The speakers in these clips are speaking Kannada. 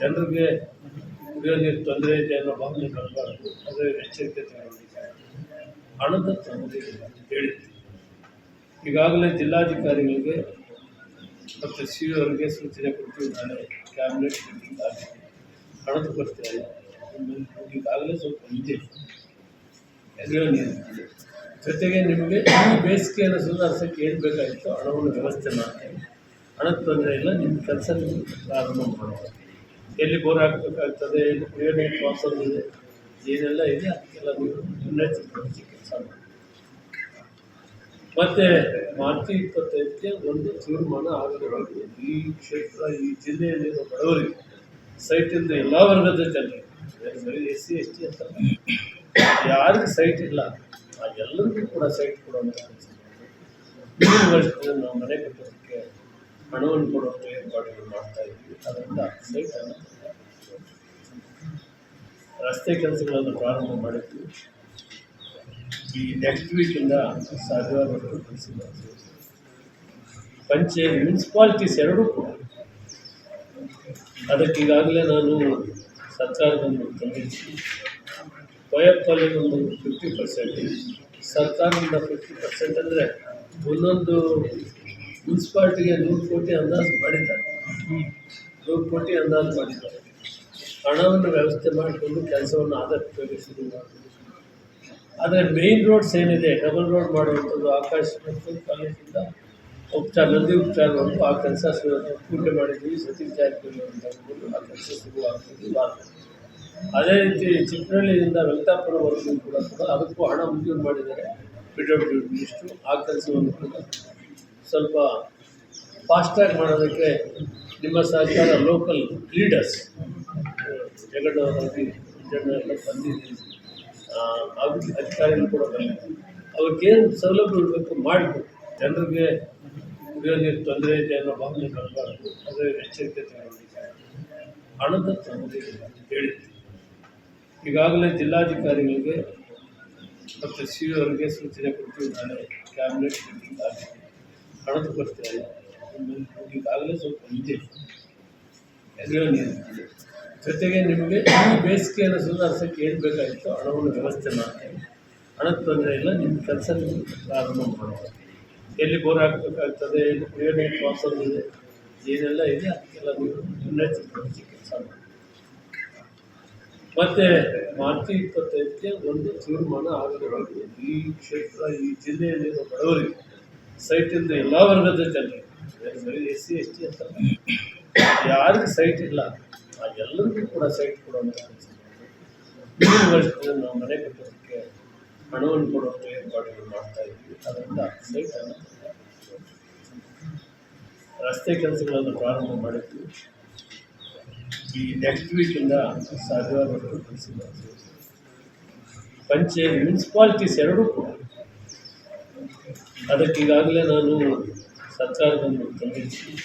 ಜನರಿಗೆ ಕುಡಿಯೋ ನೀರು ತೊಂದರೆ ಇದೆ ಅನ್ನೋ ಭಾವನೆ ಬರಬಾರ್ದು. ಅದರ ಎಚ್ಚರಿಕೆ ತಗೊಂಡಿದ್ದಾರೆ. ಹಣದ ತೊಂದರೆ ಇಲ್ಲ ಹೇಳಿದ್ವಿ. ಈಗಾಗಲೇ ಜಿಲ್ಲಾಧಿಕಾರಿಗಳಿಗೆ ಮತ್ತು ಸಿ ಅವರಿಗೆ ಸೂಚನೆ ಕೊಟ್ಟು ನಾಳೆ ಕ್ಯಾಬಿನೆಟ್ ಮೀಟಿಂಗ್ ಆಗಿದೆ. ಹಣದ ಕೊರತೆ ಇಲ್ಲ. ಈಗಾಗಲೇ ಸ್ವಲ್ಪ ಇದೆ ಎದುರು ನೀರು. ಜೊತೆಗೆ ನಿಮಗೆ ಈ ಬೇಸಿಗೆಯನ್ನು ಸುಧಾರಿಸೋಕ್ಕೆ ಏನು ಬೇಕಾಗಿತ್ತು ಹಣವನ್ನು ವ್ಯವಸ್ಥೆ ಮಾಡ್ತೇವೆ. ಹಣದ ತೊಂದರೆ ಇಲ್ಲ. ನಿಮ್ಮ ಕೆಲಸ ನೀವು ಪ್ರಾರಂಭ ಮಾಡ್ಬೋದು. ಎಲ್ಲಿ ಬೋರ್ ಹಾಕಬೇಕಾಗ್ತದೆ, ಎಲ್ಲಿ ಕುಡಿಯೋ ನೀರು ಪ್ರಾಬ್ಲಮ್ ಇದೆ, ಏನೆಲ್ಲ ಇದೆ ಅದಕ್ಕೆಲ್ಲ ನೀವು ಮುನ್ನೆಚ್ಚರಿಕೆ ಕೆಲಸ ಮಾಡಿ. ಮತ್ತು ಮಾರ್ಚ್ 25ಕ್ಕೆ ಒಂದು ತೀರ್ಮಾನ ಆಗಬೇಕು. ಈ ಕ್ಷೇತ್ರ, ಈ ಜಿಲ್ಲೆಯಲ್ಲಿರುವ ಬಡವರಿಗೆ, ಸೈಟಿಂದ ಎಲ್ಲ ವರ್ಗದ ಜನರಿಗೆ, ಬರೀ SC ST ಅಂತ ಯಾರಿಗೆ ಸೈಟ್ ಇಲ್ಲ ಎಲ್ಲರಿಗೂ ಕೂಡ ಸೈಟ್ ಕೊಡುವಂಥ ಕೆಲಸ ಮುಂದಿನ ವರ್ಷದಲ್ಲಿ ನಾವು ಮನೆ ಕಟ್ಟೋದಕ್ಕೆ ಹಣವನ್ನು ಕೊಡುವಂಥ ಏರ್ಪಾಡುಗಳು ಮಾಡ್ತಾ ಇದ್ವಿ. ಅದರಿಂದ ಸೈಟನ್ನು ರಸ್ತೆ ಕೆಲಸಗಳನ್ನು ಪ್ರಾರಂಭ ಮಾಡಿದ್ವಿ. ಈ ನೆಕ್ಸ್ಟ್ ವೀಕಿಂದ ಸಾಧ್ಯವಾದಷ್ಟು ಕೆಲಸ ಮಾಡ್ತೀವಿ. ಪಂಚಾಯತ್ ಮುನ್ಸಿಪಾಲಿಟೀಸ್ ಎರಡೂ ಕೂಡ ಅದಕ್ಕೆ ಈಗಾಗಲೇ ನಾನು ಸರ್ಕಾರವನ್ನು ತಂದಿದ್ದೀನಿ. ಕೊಯಪ್ಪಲ್ಲಿ ಒಂದು 50%, ಸರ್ಕಾರದಿಂದ 50% ಅಂದರೆ ಒಂದೊಂದು ಮುನ್ಸಿಪಾಲ್ಟಿಗೆ 100 ಕೋಟಿ ಅಂದಾಜು ಮಾಡಿದ್ದಾರೆ. 100 ಕೋಟಿ ಅಂದಾಜು ಮಾಡಿದ್ದಾರೆ. ಹಣವನ್ನು ವ್ಯವಸ್ಥೆ ಮಾಡಿಕೊಂಡು ಕೆಲಸವನ್ನು ಆದಷ್ಟು ಬೇಗ ಶುರು ಮಾಡಬೇಕು. ಆದರೆ ಮೇನ್ ರೋಡ್ಸ್ ಏನಿದೆ, ಡಬಲ್ ರೋಡ್ ಮಾಡುವಂಥದ್ದು, ಆಕಾಶ ಮತ್ತು ಕಾಲೇಜಿಂದ ನಂದಿ ಉಪಚಾರವರೆಗೂ ಆ ಕೆಲಸ ಪೂರ್ತಿ ಮಾಡಿದ್ದೀವಿ. ಸತೀಶ್ ಜಾರಕಿಹೊಳಿ ಅಂತ ಹೇಳ್ಬೋದು ಆ ಕೆಲಸ ಶುರುವಾಗ್ತದೆ. ಅದೇ ರೀತಿ ಚಿಕ್ಕನಹಳ್ಳಿಯಿಂದ ವೆಂಕಟಾಪುರವರೆಗೂ ಕೂಡ ಅದಕ್ಕೂ ಹಣ ಮಂಜೂರು ಮಾಡಿದ್ದಾರೆ PWD ಮಿನಿಸ್ಟ್ರು. ಆ ಕೆಲಸವನ್ನು ಕೂಡ ಸ್ವಲ್ಪ ಫಾಸ್ಟಾಗಿ ಮಾಡೋದಕ್ಕೆ ನಿಮ್ಮ ಸಹಕಾರ, ಲೋಕಲ್ ಲೀಡರ್ಸ್ ಜಗಡವರಾಗಿ ಜನ ಎಲ್ಲ ಬಂದಿದ್ದೀವಿ. ಅಧಿಕಾರಿಗಳು ಕೂಡ ಬಂದಿದ್ದೀವಿ. ಅವ್ರಿಗೇನು ಸೌಲಭ್ಯ ಇರಬೇಕು ಮಾಡಬೇಕು. ಜನರಿಗೆ ಕುಡಿಯೋ ನೀರು ತೊಂದರೆ ಇದೆ ಅನ್ನೋ ಭಾವನೆ ಬರಬಾರ್ದು. ಅದರ ಎಚ್ಚರಿಕೆ ತಗೊಂಡಿದ್ದಾರೆ. ಹಣದ ತೊಂದರೆ ಇಲ್ಲ ಹೇಳಿದ್ವಿ. ಈಗಾಗಲೇ ಜಿಲ್ಲಾಧಿಕಾರಿಗಳಿಗೆ ಮತ್ತು ಸಿ ಅವರಿಗೆ ಸೂಚನೆ ಕೊಟ್ಟು ನಾಳೆ ಕ್ಯಾಬಿನೆಟ್ ಮೀಟಿಂಗ್ ಆಗಿದೆ. ಹಣದ ಕೊರತೆ ಇಲ್ಲ. ಈಗಾಗಲೇ ಸ್ವಲ್ಪ ಇದೆ ಎದುರು ನೀರು. ಜೊತೆಗೆ ನಿಮಗೆ ಈ ಬೇಸಿಗೆಯನ್ನು ಸುಧಾರಿಸೋಕ್ಕೆ ಏನು ಬೇಕಾಗಿತ್ತು ಹಣವನ್ನು ವ್ಯವಸ್ಥೆ ಮಾಡ್ತೇವೆ. ಹಣದ ತೊಂದರೆ ಇಲ್ಲ. ನಿಮ್ಮ ಕೆಲಸ ನೀವು ಪ್ರಾರಂಭ ಮಾಡ್ಬೋದು. ಎಲ್ಲಿ ಬೋರ್ ಹಾಕಬೇಕಾಗ್ತದೆ, ಎಲ್ಲಿ ಕುಡಿಯೋ ನೀರು ಪ್ರಾಬ್ಲಮ್ ಇದೆ, ಏನೆಲ್ಲ ಇದೆ ಅದಕ್ಕೆಲ್ಲ ನೀವು ಮುನ್ನೆಚ್ಚರಿಕೆ ಕೆಲಸ ಮಾಡಿ. ಮತ್ತು ಮಾರ್ಚ್ 25ಕ್ಕೆ ಒಂದು ತೀರ್ಮಾನ ಆಗಬೇಕು. ಈ ಕ್ಷೇತ್ರ, ಈ ಜಿಲ್ಲೆಯಲ್ಲಿರುವ ಬಡವರಿಗೆ, ಸೈಟಿಂದ ಎಲ್ಲ ವರ್ಗದ ಜನರಿಗೆ, ಬರೀ SC ST ಅಂತ ಯಾರಿಗೆ ಸೈಟ್ ಇಲ್ಲ ಎಲ್ಲರಿಗೂ ಕೂಡ ಸೈಟ್ ಕೊಡುವಂಥ ಕೆಲಸ ಮುಂದಿನ ವರ್ಷದಲ್ಲಿ ನಾವು ಮನೆ ಕಟ್ಟೋದಕ್ಕೆ ಹಣವನ್ನು ಕೊಡುವಂಥ ಏರ್ಪಾಡುಗಳು ಮಾಡ್ತಾ ಇದ್ವಿ. ಅದರಿಂದ ಸೈಟನ್ನು ರಸ್ತೆ ಕೆಲಸಗಳನ್ನು ಪ್ರಾರಂಭ ಮಾಡಿದ್ವಿ. ಈ ನೆಕ್ಸ್ಟ್ ವೀಕಿಂದ ಸಾಧ್ಯವಾದಷ್ಟು ಕೆಲಸ ಮಾಡ್ತೀವಿ. ಪಂಚಾಯತ್ ಮುನ್ಸಿಪಾಲಿಟೀಸ್ ಎರಡೂ ಕೂಡ ಅದಕ್ಕೆ ಈಗಾಗಲೇ ನಾನು ಸರ್ಕಾರವನ್ನು ತಂದಿದ್ದೀನಿ.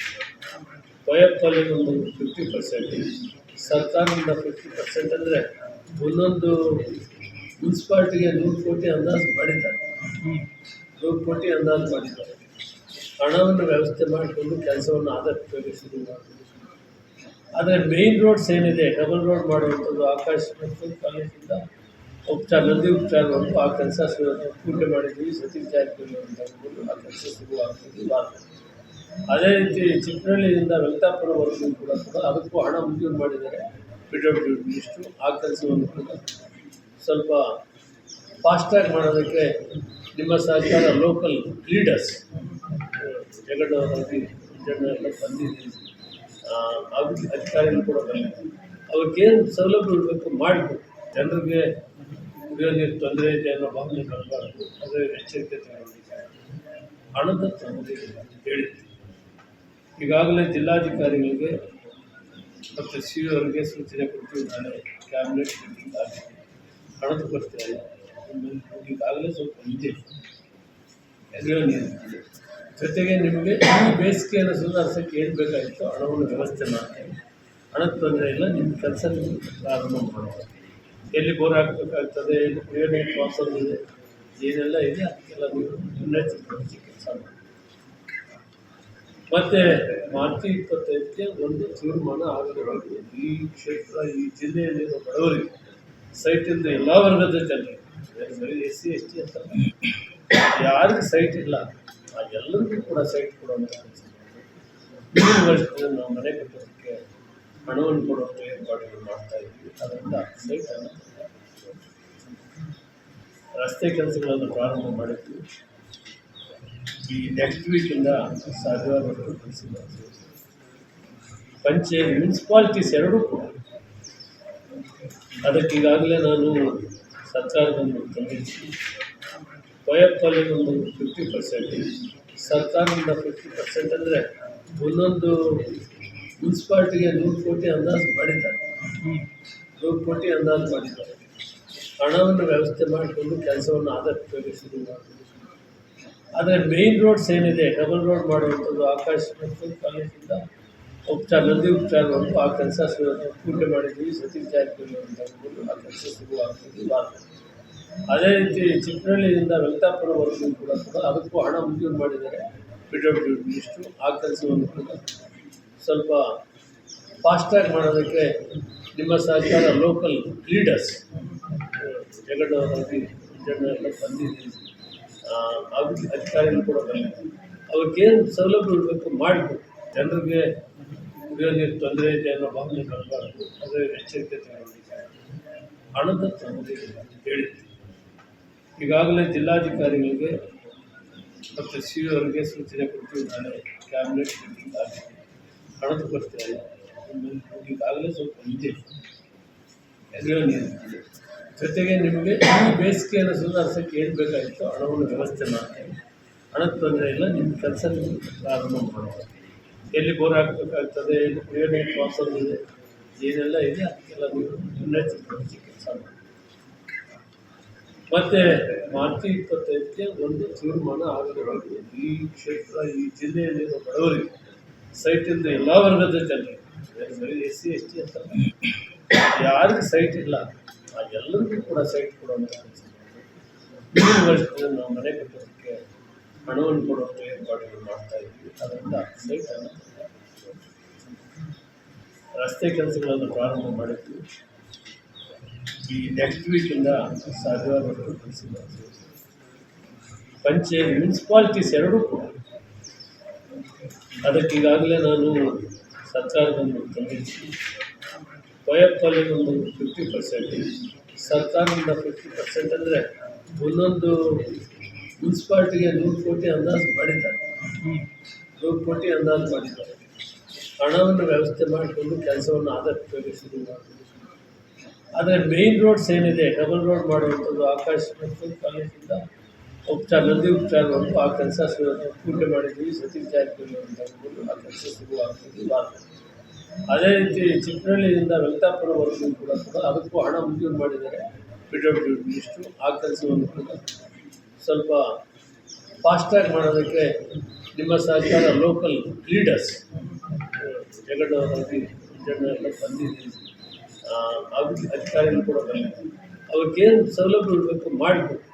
ಕೊಯಪ್ಪಲ್ಲಿ ಒಂದು 50%, ಸರ್ಕಾರದಿಂದ 50% ಅಂದರೆ ಒಂದೊಂದು ಮುನ್ಸಿಪಾಲ್ಟಿಗೆ 100 ಕೋಟಿ ಅಂದಾಜು ಮಾಡಿದ್ದಾರೆ. 100 ಕೋಟಿ ಅಂದಾಜು ಮಾಡಿದ್ದಾರೆ. ಹಣವನ್ನು ವ್ಯವಸ್ಥೆ ಮಾಡಿಕೊಂಡು ಕೆಲಸವನ್ನು ಆದಷ್ಟು ಬೇಗ ಶುರು ಮಾಡಬೇಕು. ಆದರೆ ಮೇನ್ ರೋಡ್ಸ್ ಏನಿದೆ, ಡಬಲ್ ರೋಡ್ ಮಾಡುವಂಥದ್ದು, ಆಕಾಶ ಮತ್ತು ಕಾಲೇಜಿಂದ ನಂದಿ ಉಪಚಾರವರೆಗೂ ಆ ಕೆಲಸ ಪೂರ್ತಿ ಮಾಡಿದ್ದೀವಿ. ಸತೀಶ್ ಜಾರಕಿಹೊಳಿ ಅಂತ ಹೇಳ್ಬೋದು ಆ ಕೆಲಸ ಶುರುವಾಗ್ತದೆ. ಅದೇ ರೀತಿ ಚಿಕ್ಕನಹಳ್ಳಿಯಿಂದ ವೆಂಕಟಾಪುರವರೆಗೂ ಕೂಡ ಅದಕ್ಕೂ ಹಣ ಮಂಜೂರು ಮಾಡಿದ್ದಾರೆ PWD ಮಿನಿಸ್ಟ್ರು. ಆ ಕೆಲಸವನ್ನು ಕೂಡ ಸ್ವಲ್ಪ ಫಾಸ್ಟಾಗಿ ಮಾಡೋದಕ್ಕೆ ನಿಮ್ಮ ಸಹಕಾರ, ಲೋಕಲ್ ಲೀಡರ್ಸ್ ಜಗಡವರಾಗಿ ಜನ ಎಲ್ಲ ಬಂದಿದ್ದೀವಿ. ಅಧಿಕಾರಿಗಳು ಕೂಡ ಬಂದಿದ್ದೀವಿ. ಅವ್ರಿಗೇನು ಸೌಲಭ್ಯ ಇರಬೇಕು ಮಾಡಬೇಕು. ಜನರಿಗೆ ಕುಡಿಯೋ ನೀರು ತೊಂದರೆ ಇದೆ ಅನ್ನೋ ಭಾವನೆ ಬರಬಾರ್ದು. ಅದರ ಎಚ್ಚರಿಕೆ ತಗೊಂಡಿದ್ದಾರೆ. ಹಣದ ತೊಂದರೆ ಇಲ್ಲ ಹೇಳಿದ್ವಿ. ಈಗಾಗಲೇ ಜಿಲ್ಲಾಧಿಕಾರಿಗಳಿಗೆ ಮತ್ತು ಸಿ ಅವರಿಗೆ ಸೂಚನೆ ಕೊಟ್ಟು ನಾಳೆ ಕ್ಯಾಬಿನೆಟ್ ಮೀಟಿಂಗ್ ಆಗಿದೆ. ಹಣದ ಕೊರತೆ ಇಲ್ಲ. ಈಗಾಗಲೇ ಸ್ವಲ್ಪ ಇದೆ ಎದುರು ನೀರು. ಜೊತೆಗೆ ನಿಮಗೆ ಈ ಬೇಸಿಗೆಯನ್ನು ಸುಧಾರಿಸೋಕ್ಕೆ ಏನು ಬೇಕಾಗಿತ್ತು ಹಣವನ್ನು ವ್ಯವಸ್ಥೆ ಮಾಡ್ತೇವೆ. ಹಣದ ತೊಂದರೆ ಇಲ್ಲ. ನಿಮ್ಮ ಕೆಲಸ ನೀವು ಪ್ರಾರಂಭ ಮಾಡ್ಬೋದು. ಎಲ್ಲಿ ಬೋರ್ ಹಾಕಬೇಕಾಗ್ತದೆ, ಎಲ್ಲಿ ಕುಡಿಯೋ ನೀರು ಪ್ರಾಬ್ಲಮ್ ಇದೆ, ಏನೆಲ್ಲ ಇದೆ ಅದಕ್ಕೆಲ್ಲ ನೀವು ಮುನ್ನೆಚ್ಚರಿಕೆ ಕೆಲಸ ಮಾಡಿ. ಮತ್ತು ಮಾರ್ಚ್ 25ಕ್ಕೆ ಒಂದು ತೀರ್ಮಾನ ಆಗಬೇಕು. ಈ ಕ್ಷೇತ್ರ, ಈ ಜಿಲ್ಲೆಯಲ್ಲಿರುವ ಬಡವರಿಗೆ, ಸೈಟ್ ಇಲ್ಲದೆ ಎಲ್ಲ ವರ್ಗದ ಜನರಿಗೆ, ಬರೀ SC ST ಅಂತ ಯಾರಿಗೆ ಸೈಟ್ ಇಲ್ಲ ಆ ಎಲ್ಲರಿಗೂ ಕೂಡ ಸೈಟ್ ಕೊಡುವಂಥ ಕೆಲಸ ಮುಂದಿನ ವರ್ಷದಲ್ಲಿ ನಾವು ಮನೆ ಕಟ್ಟೋದಕ್ಕೆ ಹಣವನ್ನು ಕೊಡುವಂಥ ಏರ್ಪಾಡುಗಳು ಮಾಡ್ತಾ ಇದ್ವಿ. ಅದರಿಂದ ಸೈಟನ್ನು ರಸ್ತೆ ಕೆಲಸಗಳನ್ನು ಪ್ರಾರಂಭ ಮಾಡಿದ್ವಿ. ಈ ನೆಕ್ಸ್ಟ್ ವೀಕಿಂದ ಸಾಧ್ಯವಾದಷ್ಟು ಕೆಲಸ ಮಾಡ್ತೀವಿ. ಪಂಚಾಯತ್ ಮುನ್ಸಿಪಾಲ್ಟೀಸ್ ಎರಡೂ ಕೂಡ ಅದಕ್ಕೆ ಈಗಾಗಲೇ ನಾನು ಸರ್ಕಾರವನ್ನು ತಂದಿದ್ದು ಪಯಪ್ಪಲ್ಲಿ ಒಂದು 50%, ಸರ್ಕಾರದಿಂದ 50% ಅಂದರೆ ಒಂದೊಂದು ಮುನ್ಸಿಪಾಲ್ಟಿಗೆ 100 ಕೋಟಿ ಅಂದಾಜು ಮಾಡಿದ್ದಾರೆ. 100 ಕೋಟಿ ಅಂದಾಜು ಮಾಡಿದ್ದಾರೆ. ಹಣವನ್ನು ವ್ಯವಸ್ಥೆ ಮಾಡಿಕೊಂಡು ಕೆಲಸವನ್ನು ಆದಷ್ಟು ಬೇಗ ಶುರು ಮಾಡಬೇಕು. ಆದರೆ ಮೇನ್ ರೋಡ್ಸ್ ಏನಿದೆ, ಡಬಲ್ ರೋಡ್ ಮಾಡುವಂಥದ್ದು, ಆಕಾಶ ಮತ್ತು ಕಾಲೇಜಿಂದ ನಂದಿ ಉಪಚಾರವರೆಗೂ ಆ ಕೆಲಸ ಪೂರ್ತಿ ಮಾಡಿದ್ದೀವಿ. ಸತೀಶ್ ಜಾರಕಿಹೊಳಿ ಅಂತ ಹೇಳ್ಬೋದು ಆ ಕೆಲಸ ಶುರುವಾಗ್ತದೆ. ಅದೇ ರೀತಿ ಚಿಕ್ಕನಹಳ್ಳಿಯಿಂದ ವೆಂಕಟಾಪುರವರೆಗೂ ಕೂಡ ಅದಕ್ಕೂ ಹಣ ಮಂಜೂರು ಮಾಡಿದ್ದಾರೆ PWD ಮಿನಿಸ್ಟ್ರು. ಆ ಕೆಲಸವನ್ನು ಕೂಡ ಸ್ವಲ್ಪ ಫಾಸ್ಟಾಗಿ ಮಾಡೋದಕ್ಕೆ ನಿಮ್ಮ ಸಹಕಾರ, ಲೋಕಲ್ ಲೀಡರ್ಸ್ ಜಗಡವರಾಗಿ ಜನ ಎಲ್ಲ ಬಂದಿದ್ದೀವಿ, ಅಧಿಕಾರಿಗಳು ಕೂಡ ಬಂದಿದ್ದೀವಿ. ಅವ್ರಿಗೇನು ಸೌಲಭ್ಯ ಇರಬೇಕು ಮಾಡಬೇಕು. ಜನರಿಗೆ ಕುಡಿಯೋ ನೀರು ತೊಂದರೆ ಇದೆ ಅನ್ನೋ ಭಾವನೆ ಬರಬಾರ್ದು. ಅದೇ ಎಚ್ಚರಿಕೆ ತಗೊಂಡಿದ್ದಾರೆ. ಹಣದ ತೊಂದರೆ ಹೇಳಿದ್ವಿ. ಈಗಾಗಲೇ ಜಿಲ್ಲಾಧಿಕಾರಿಗಳಿಗೆ ಮತ್ತು CO ಅವರಿಗೆ ಸೂಚನೆ ಕೊಡ್ತೀವಿ. ನಾಳೆ ಕ್ಯಾಬಿನೆಟ್ ಮೀಟಿಂಗ್ ಆಗಿದೆ. ಹಣದ ಕೊರತೆ ಇಲ್ಲ. ಈಗಾಗಲೇ ಸ್ವಲ್ಪ ಇದೆ, ಕುಡಿಯೋ ನೀರು ಇದೆ. ಜೊತೆಗೆ ನಿಮಗೆ ಈ ಬೇಸಿಗೆಯನ್ನು ಸುಧಾರಿಸೋಕ್ಕೆ ಏನು ಬೇಕಾಗಿತ್ತು ಹಣವನ್ನು ವ್ಯವಸ್ಥೆ ಮಾಡ್ತೇವೆ. ಹಣದ ತೊಂದರೆ ಇಲ್ಲ. ನಿಮ್ಮ ಕೆಲಸ ನೀವು ಪ್ರಾರಂಭ ಮಾಡ್ತೀವಿ. ಎಲ್ಲಿ ಬೋರ್ ಹಾಕಬೇಕಾಗ್ತದೆ, ಎಲ್ಲಿ ಕುಡಿಯೋ ನೀರು ಪ್ರಾಬ್ಲಮ್ ಇದೆ, ಏನೆಲ್ಲ ಇದೆ ಅದಕ್ಕೆಲ್ಲ ನೀವು ಮುನ್ನೆಚ್ಚರಿಕೆ ಕೆಲಸ ಮಾಡಿ. ಮತ್ತು ಮಾರ್ಚ್ 25ಕ್ಕೆ ಒಂದು ತೀರ್ಮಾನ ಆಗಬೇಕು. ಈ ಕ್ಷೇತ್ರ, ಈ ಜಿಲ್ಲೆಯಲ್ಲಿರುವ ಬಡವರಿಗೆ, ಸೈಟ್ ಇಲ್ಲದೆ ಎಲ್ಲ ವರ್ಗದ ಜನರಿಗೆ, ಬರೀ SC ST ಅಂತ ಯಾರಿಗೆ ಸೈಟ್ ಇಲ್ಲ ಆ ಎಲ್ಲರಿಗೂ ಕೂಡ ಸೈಟ್ ಕೊಡುವಂಥ ಕೆಲಸ ಮುಂದಿನ ವರ್ಷದಲ್ಲಿ ನಾವು ಮನೆ ಕಟ್ಟೋದಕ್ಕೆ ಹಣವನ್ನು ಕೊಡುವಂಥ ಏರ್ಪಾಡುಗಳು ಮಾಡ್ತಾ ಇದ್ವಿ. ಅದರಿಂದ ಸೈಟನ್ನು ರಸ್ತೆ ಕೆಲಸಗಳನ್ನು ಪ್ರಾರಂಭ ಮಾಡಿದ್ವಿ. ಈ ನೆಕ್ಸ್ಟ್ ವೀಕಿಂದ ಸಾಧ್ಯವಾದಷ್ಟು ಕೆಲಸ ಮಾಡ್ತೀವಿ. ಪಂಚಾಯತ್ ಮುನ್ಸಿಪಾಲ್ಟೀಸ್ ಎರಡೂ ಕೂಡ ಅದಕ್ಕೆ ಈಗಾಗಲೇ ನಾನು ಸರ್ಕಾರವನ್ನು ತಂದಿದ್ದು ಪಯಪ್ಪಲ್ಲಿ ಒಂದು 50%, ಸರ್ಕಾರದಿಂದ 50% ಅಂದರೆ ಒಂದೊಂದು ಮುನ್ಸಿಪಾಲ್ಟಿಗೆ 100 ಕೋಟಿ ಅಂದಾಜು ಮಾಡಿದ್ದಾರೆ. 100 ಕೋಟಿ ಅಂದಾಜು ಮಾಡಿದ್ದಾರೆ. ಹಣವನ್ನು ವ್ಯವಸ್ಥೆ ಮಾಡಿಕೊಂಡು ಕೆಲಸವನ್ನು ಆದಷ್ಟು ಬೇಗ ಶುರು ಮಾಡಬೇಕು. ಆದರೆ ಮೇನ್ ರೋಡ್ಸ್ ಏನಿದೆ, ಡಬಲ್ ರೋಡ್ ಮಾಡುವಂಥದ್ದು, ಆಕಾಶ ಮತ್ತು ಕಾಲೇಜಿಂದ ನಂದಿ ಉಪಚಾರವರೆಗೂ ಆ ಕೆಲಸ ಪೂರ್ತಿ ಮಾಡಿದ್ದೀವಿ. ಸತೀಶ್ ಜಾರಕಿಹೊಳಿ ಅಂತ ಹೇಳ್ಬೋದು ಆ ಕೆಲಸ ಶುರುವಾಗ್ತದೆ. ಅದೇ ರೀತಿ ಚಿಕ್ಕನಹಳ್ಳಿಯಿಂದ ವೆಂಕಟಾಪುರವರೆಗೂ ಕೂಡ ಅದಕ್ಕೂ ಹಣ ಮಂಜೂರು ಮಾಡಿದ್ದಾರೆ PWD ಮಿನಿಸ್ಟ್ರು. ಆ ಕೆಲಸವನ್ನು ಕೂಡ ಸ್ವಲ್ಪ ಫಾಸ್ಟಾಗಿ ಮಾಡೋದಕ್ಕೆ ನಿಮ್ಮ ಸಹಕಾರ, ಲೋಕಲ್ ಲೀಡರ್ಸ್ ಜಗಡವರಾಗಿ ಜನ ಎಲ್ಲ ಬಂದಿದ್ದೀವಿ, ಅಧಿಕಾರಿಗಳು ಕೂಡ ಬಂದಿದ್ದೀವಿ. ಅವ್ರಿಗೇನು ಸೌಲಭ್ಯ ಇರಬೇಕು ಮಾಡಬೇಕು.